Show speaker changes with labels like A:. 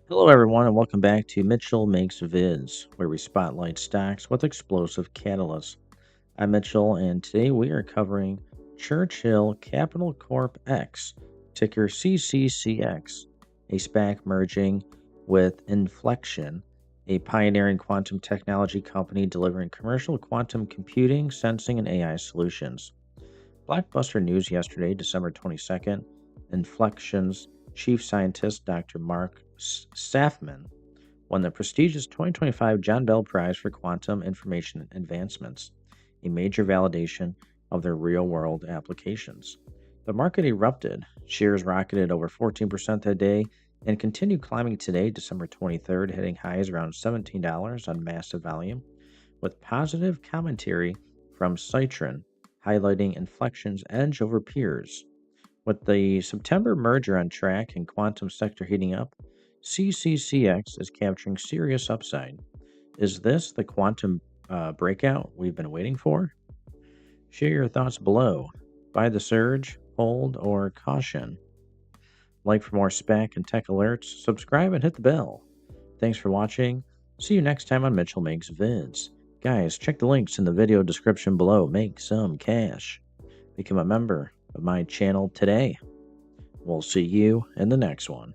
A: Hello, everyone, and welcome back to Mitchell Makes Vids, where we spotlight stocks with explosive catalysts. I'm Mitchell, and today we are covering Churchill Capital Corp X, ticker CCCX, a SPAC merging with Inflection, a pioneering quantum technology company delivering commercial quantum computing, sensing, and AI solutions. Blockbuster news yesterday, December 22nd, Inflection's chief scientist, Dr. Mark Safman, won the prestigious 2025 John Bell Prize for Quantum Information Advancements, a major validation of their real world applications. The market erupted. Shares rocketed over 14% that day and continued climbing today, December 23rd, hitting highs around $17 on massive volume, with positive commentary from Citron highlighting Inflection's edge over peers. With the September merger on track and quantum sector heating up, CCCX is capturing serious upside. Is this the quantum breakout we've been waiting for? Share your thoughts below. Buy the surge, hold, or caution. Like for more SPAC and tech alerts, subscribe and hit the bell. Thanks for watching. See you next time on Mitchell Makes Vids. Guys, check the links in the video description below. Make some cash. Become a member of my channel today. We'll see you in the next one.